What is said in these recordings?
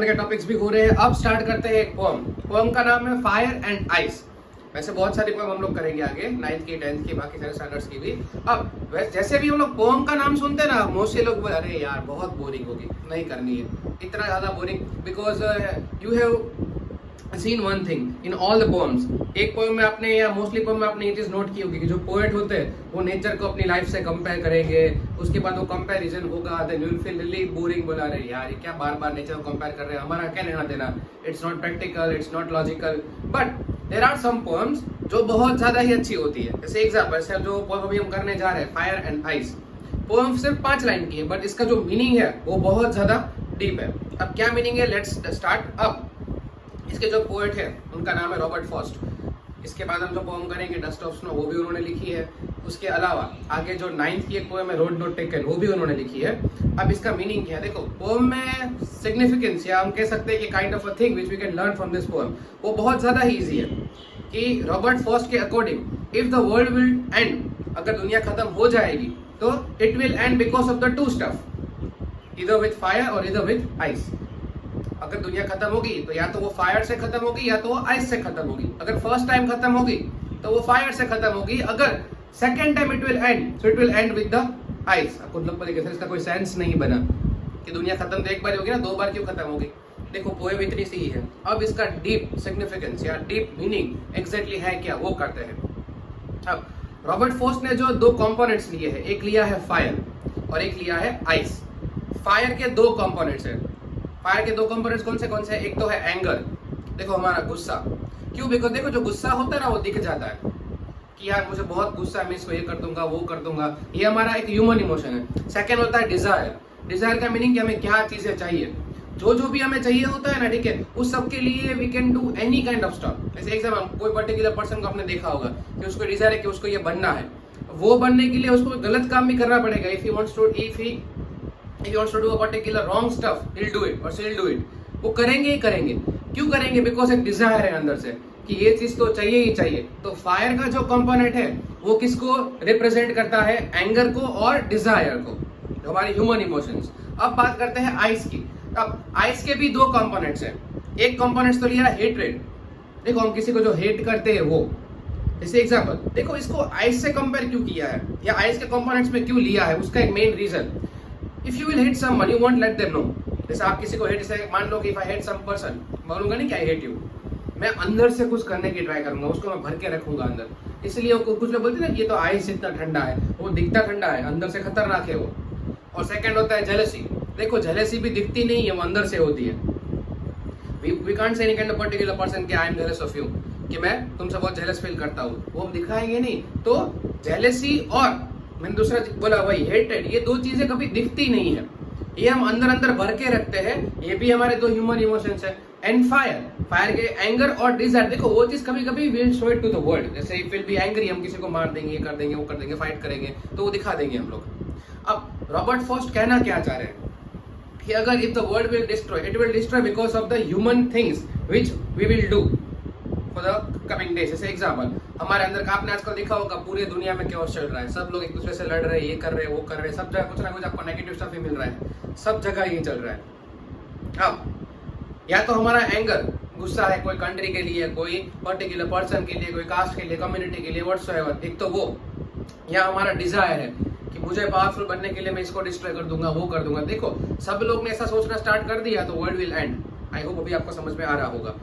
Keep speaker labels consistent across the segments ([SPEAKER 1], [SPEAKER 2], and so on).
[SPEAKER 1] Grammar के topics भी हो रहे हैं। अब स्टार्ट करते हैं एक पोएम। पोएम का नाम है फायर एंड आइस। वैसे बहुत सारी पोएम हम लोग करेंगे आगे, 9th की 10th की, बाकी सारे स्टैंडर्ड्स की भी। अब जैसे भी हम लोग पोएम का नाम सुनते हैं ना, मोस्टली लोग बोले अरे यार बहुत बोरिंग होगी, नहीं करनी है इतना ज्यादा boring, because you have seen one thing in all the poems. एक पोएम में आपने या मोस्टली पोएम में आपने ये चीज नोट की होगी कि जो पोएट होते हैं वो नेचर को अपनी लाइफ से कंपेयर करेंगे, उसके बाद वो कंपैरिजन होगा, then you will feel really boring, बोला अरे यार ये क्या बार बार नेचर को कंपेयर कर रहे हैं, हमारा क्या लेना देना, it's not practical, it's not logical. But there are some poems जो बहुत ज्यादा ही अच्छी होती है। जैसे एग्जांपल से जो पोएम अभी हम करने जा रहे हैं फायर एंड आइस, पोएम सिर्फ 5 लाइन की है, बट इसका जो मीनिंग है वो बहुत ज्यादा डीप है। अब क्या मीनिंग है, लेट्स स्टार्ट। अब इसके जो पोएट है उनका नाम है रॉबर्ट फ्रॉस्ट। इसके बाद हम जो पोएम करेंगे डस्ट ऑफ स्नो, वो भी उन्होंने लिखी है। उसके अलावा आगे जो 9th की एक पोएम है रोड नॉट टेकन, वो भी उन्होंने लिखी है। अब इसका मीनिंग क्या है, देखो पोएम में सिग्निफिकेंस या हम कह सकते हैं कि kind of a thing which we can learn from this poem, वो बहुत ज्यादा ही इजी है कि रॉबर्ट फ्रॉस्ट के according if the world will end, अगर दुनिया खत्म हो जाएगी तो it will end because of the two stuff, इधर विथ फायर और इधर विथ आइस। अगर दुनिया खत्म होगी तो या तो वो फायर से खत्म होगी या तो वो आइस से खत्म होगी। अगर फर्स्ट टाइम खत्म होगी तो वो फायर से खत्म होगी, अगर second time it will and so it will and with the ice. आपको मतलब इसका कोई सेंस नहीं बना कि दुनिया खत्म तो एक बार होगी ना, 2 बार क्यों खत्म होगी। देखो पोएम इतनी सी ही है। अब इसका डीप सिग्निफिकेंस या डीप मीनिंग एग्जैक्टली है क्या, वो करते हैं। अब रॉबर्ट फ्रॉस्ट ने जो 2 कंपोनेंट्स लिए हैं, एक लिया है फायर और एक लिया है आइस। फायर के 2 कंपोनेंट्स हैं। फायर के 2 कंपोनेंट्स कौन से हैं? एक तो है एंगर, देखो हमारा गुस्सा। क्यों? बिकॉज देखो जो गुस्सा होता है ना वो दिख जाता है कि यार मुझे बहुत गुस्सा है, मैं इसको ये कर दूंगा वो कर दूंगा, ये हमारा एक ह्यूमन इमोशन है। सेकंड होता है डिजायर। डिजायर का मीनिंग कि हमें क्या चीजें चाहिए, जो भी हमें चाहिए होता है ना, ठीक है, उस सब के लिए we can do any kind of stuff. जैसे एग्जाम्पल, कोई पर्टिकुलर पर्सन को आपने देखा होगा कि उसको डिजायर है कि उसको ये बनना है, वो बनने के लिए उसको गलत काम भी करना पड़ेगा। If he wants to do a particular wrong stuff, he'll do it or she'll do it. वो करेंगे ही करेंगे। क्यों करेंगे? बिकॉज एक डिजायर है अंदर से कि ये चीज तो चाहिए ही चाहिए। तो फायर का जो कंपोनेंट है वो किसको रिप्रेजेंट करता है? एंगर को और डिजायर को, हमारे ह्यूमन इमोशंस। अब बात करते हैं आइस की। अब आइस के भी 2 कंपोनेंट्स हैं। एक कंपोनेंट्स तो लिया है हेट्रेड। देखो हम किसी को जो हेट करते हैं वो, जैसे एग्जांपल देखो इसको आइस से कंपेयर क्यों किया है या आइस के कंपोनेंट्स में क्यों लिया है, उसका एक main reason, if you will hate someone you won't let them know. जैसे आप किसी को हेट, जैसे मान लो कि if I hate some person, बोलूंगा नहीं कि आई हेट यू, मैं अंदर से कुछ करने की ट्राई करूंगा, उसको मैं भर के रखूंगा अंदर। इसलिए कुछ लोग बोलते हैं ना ये तो आइस इतना ठंडा है, वो दिखता ठंडा है, अंदर से खतरनाक है वो। और सेकंड होता है जेलसी। देखो जेलसी भी दिखती नहीं है, वो अंदर से होती है। We can't say any kind of particular person कि I am jealous of you, कि मैं तुमसे बहुत जेलस फील करता हूँ, वो हम दिखाएंगे नहीं। तो जेलसी और मैंने दूसरा बोला वही हेटेड, ये 2 चीजें कभी दिखती नहीं है, ये हम अंदर अंदर भर के रखते हैं। ये भी हमारे 2 ह्यूमन इमोशंस है। एंड फायर के एंगर और डिजायर, देखो वो चीज कभी कभी will show it to the world. जैसे इफ विल बी एंग्री, हम किसी को मार देंगे, ये कर देंगे वो कर देंगे, फाइट करेंगे, तो वो दिखा देंगे हम लोग। अब रॉबर्ट फ्रॉस्ट कहना क्या चाह रहे हैं कि अगर if the world will destroy, it will destroy because of the human things which we will do for the coming days. जैसे एग्जांपल हमारे अंदर का आपने आजकल देखा होगा पूरे दुनिया में क्या चल रहा है, सब लोग एक दूसरे से लड़ रहे हैं, ये कर रहे हैं वो कर रहे हैं, सब जगह कुछ ना कुछ आपको नेगेटिव स्टफ ही मिल रहा है, सब जगह ये चल रहा है। अब या तो हमारा एंगर, गुस्सा है कोई कंट्री के लिए, कोई पर्टिकुलर पर्सन के लिए, कोई कास्ट के लिए, कम्युनिटी के लिए, व्हाटसोएवर, एक तो वो, या हमारा डिजायर है कि मुझे पावरफुल बनने के लिए मैं इसको डिस्ट्रॉय कर दूंगा वो कर दूंगा। देखो सब लोग ने ऐसा सोचना स्टार्ट कर दिया तो world will and. I hope अभी आपको समझ में आ रहा होगा।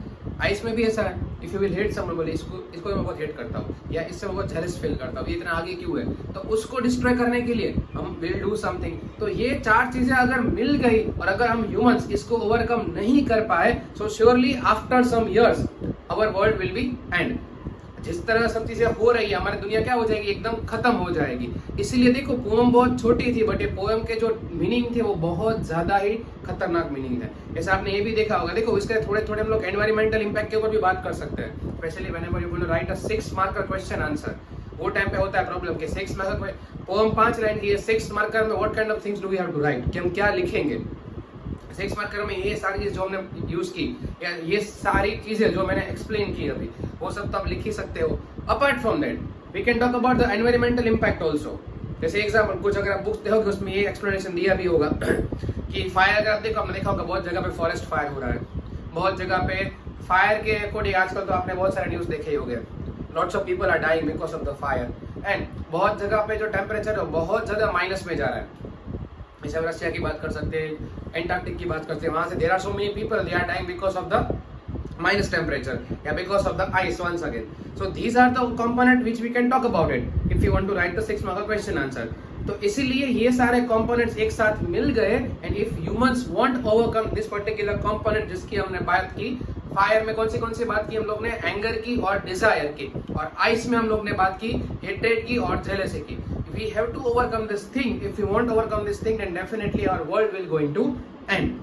[SPEAKER 1] आइस में भी ऐसा है, if you will hate someone, बोले इसको मैं बहुत हेट करता हूँ या इससे मैं बहुत जेलस फील करता हूँ, ये इतना आगे क्यों है, तो उसको डिस्ट्रॉय करने के लिए हम विल डू समथिंग। तो ये 4 चीजें अगर मिल गई और अगर हम ह्यूमंस इसको ओवरकम नहीं कर पाए, so surely after some years our world will be end. जिस तरह सब चीजें हो रही है हमारी दुनिया क्या हो जाएगी, एकदम खत्म हो जाएगी। इसीलिए देखो पोएम बहुत छोटी थी, बट ये पोएम के जो मीनिंग थे वो बहुत ज्यादा ही खतरनाक मीनिंग है। जैसे आपने ये भी देखा होगा, देखो इसके थोड़े थोड़े हम लोग एनवायरमेंटल इंपैक्ट के ऊपर भी बात कर सकते हैं। Specially whenever you going to write a 6 marker question answer, वो टाइम पे होता है प्रॉब्लम कि 6 मार्कर पोएम 5 लाइन की है, 6 मार्कर में what kind of things do we have to write, कि हम क्या लिखेंगे। 6 मार्कर में ये सारी चीज जो हमने यूज की या ये सारी चीजें जो मैंने एक्सप्लेन की अभी, वो सब तब लिख ही सकते हो। Apart from that we can talk about the environmental impact also. जैसे एग्जाम्पल कुछ अगर आप बुक्स देखोगे उसमें ये एक्सप्लेनेशन दिया भी होगा कि फायर अगर आप देखो, आपने देखा होगा बहुत जगह पे फॉरेस्ट फायर हो रहा है, बहुत जगह पे फायर के अकॉर्डिंग आजकल तो आपने बहुत सारे न्यूज देखे ही होंगे, lots of people are dying because of the fire. And बहुत जगह पे जो टेम्परेचर है बहुत ज्यादा माइनस में जा रहा है। जैसे हम रशिया की बात कर सकते हैं, एंटार्क्टिक की बात करते हैं, वहां से there are so many people they are dying because of the minus temperature, yeah, because of the ice once again. So these are the component which we can talk about it if you want to write the 6 mark question answer. तो इसीलिए ये सारे components एक साथ मिल गए and if humans want overcome this particular component जिसकी हमने बात की, फायर में कौन सी बात की हम लोग ने, एंगर की और डिजायर की, और आइस में हम लोग ने बात की हेट्रेड की और जेलसी की। We have to overcome this thing, if you want overcome this thing then definitely our world will going to end.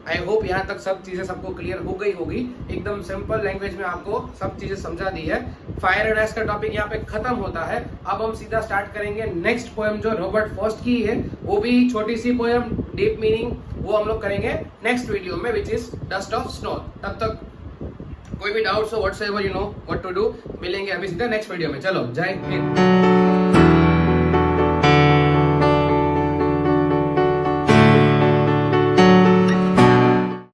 [SPEAKER 1] I hope यहाँ तक सब चीजें सबको क्लियर हो गई होगी, एकदम सिंपल लैंग्वेज में आपको सब चीजें समझा दी है। फायर एंड आइस का टॉपिक यहाँ पे खत्म होता है। अब हम सीधा स्टार्ट करेंगे नेक्स्ट पोएम जो रॉबर्ट फॉस्ट की है, वो भी छोटी सी पोएम डीप मीनिंग, वो हम लोग करेंगे नेक्स्ट वीडियो में which is dust of snow. तब तक कोई भी डाउट्स हो whatsoever you know what to do, मिलेंगे अभी सीधा नेक्स्ट वीडियो में। चलो जय हिंद।